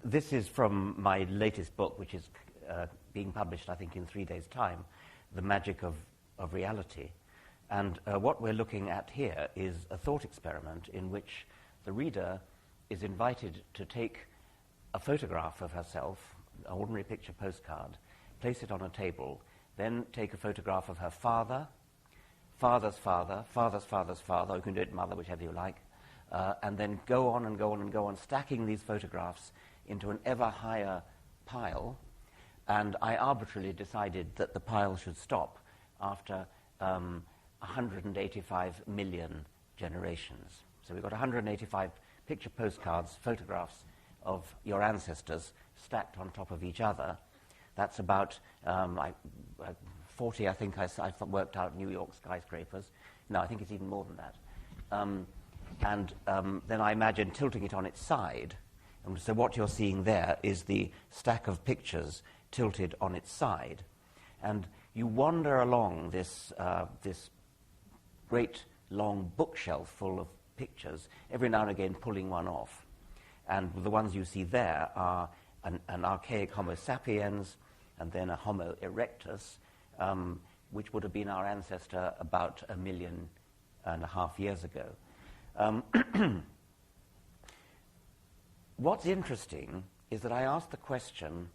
this is from my latest book, which is being published, I think, in 3 days' time, The Magic of Reality. And what we're looking at here is a thought experiment in which the reader is invited to take a photograph of herself, an ordinary picture postcard, place it on a table, then take a photograph of her father, father's father, father's father's father, you can do it mother, whichever you like, and then go on and go on and go on, stacking these photographs into an ever higher pile. And I arbitrarily decided that the pile should stop after 185 million generations. So we've got 185 picture postcards, photographs of your ancestors stacked on top of each other. That's about 40, I think I worked out, New York skyscrapers. No, I think it's even more than that. Then I imagine tilting it on its side. And so what you're seeing there is the stack of pictures tilted on its side. And you wander along this great long bookshelf full of pictures, every now and again pulling one off. And the ones you see there are an archaic Homo sapiens and then a Homo erectus, which would have been our ancestor about 1.5 million years ago. What's interesting is that I asked the question,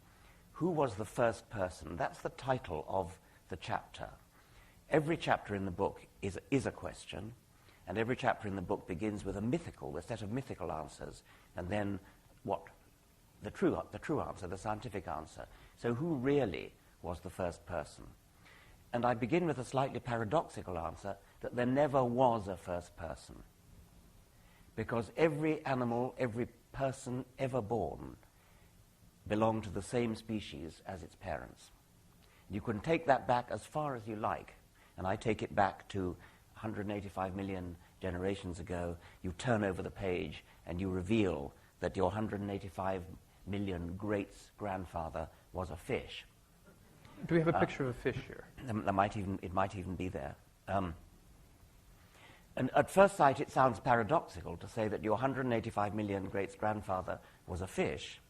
who was the first person? That's the title of the chapter. Every chapter in the book is a question, and every chapter in the book begins with a set of mythical answers, and then the true answer, the scientific answer. So who really was the first person? And I begin with a slightly paradoxical answer, that there never was a first person. Because every animal, every person ever born belonged to the same species as its parents. You can take that back as far as you like, and I take it back to 185 million generations ago. You turn over the page and you reveal that your 185 million great-grandfather was a fish. Do we have a picture of a fish here? It might even be there. And at first sight, it sounds paradoxical to say that your 185 million great-grandfather was a fish,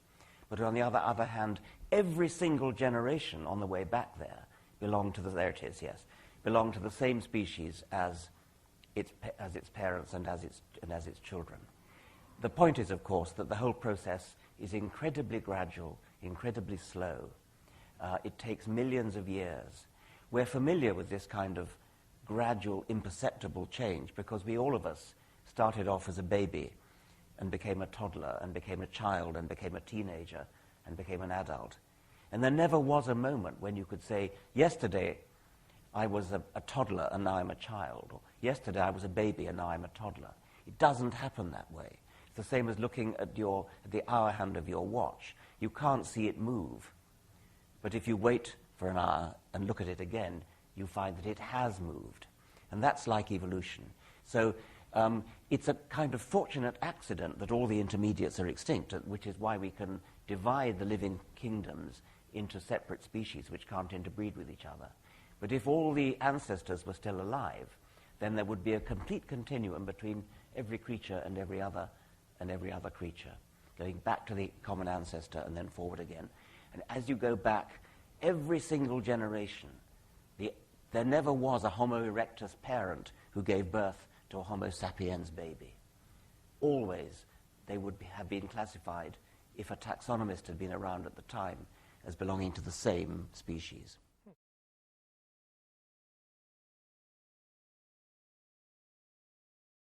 but on the other hand, every single generation on the way back there belonged to belonged to the same species as its parents and as its children. The point is, of course, that the whole process is incredibly gradual, incredibly slow. It takes millions of years. We're familiar with this kind of gradual, imperceptible change because all of us started off as a baby and became a toddler and became a child and became a teenager and became an adult. And there never was a moment when you could say, yesterday I was a toddler and now I'm a child, or yesterday I was a baby and now I'm a toddler. It doesn't happen that way. It's the same as looking at the hour hand of your watch. You can't see it move. But if you wait for an hour and look at it again, you find that it has moved. And that's like evolution. So it's a kind of fortunate accident that all the intermediates are extinct, which is why we can divide the living kingdoms into separate species which can't interbreed with each other. But if all the ancestors were still alive, then there would be a complete continuum between every creature and every other creature, going back to the common ancestor and then forward again. And as you go back, every single generation, there never was a Homo erectus parent who gave birth to a Homo sapiens baby. Always they would have been classified, if a taxonomist had been around at the time, as belonging to the same species.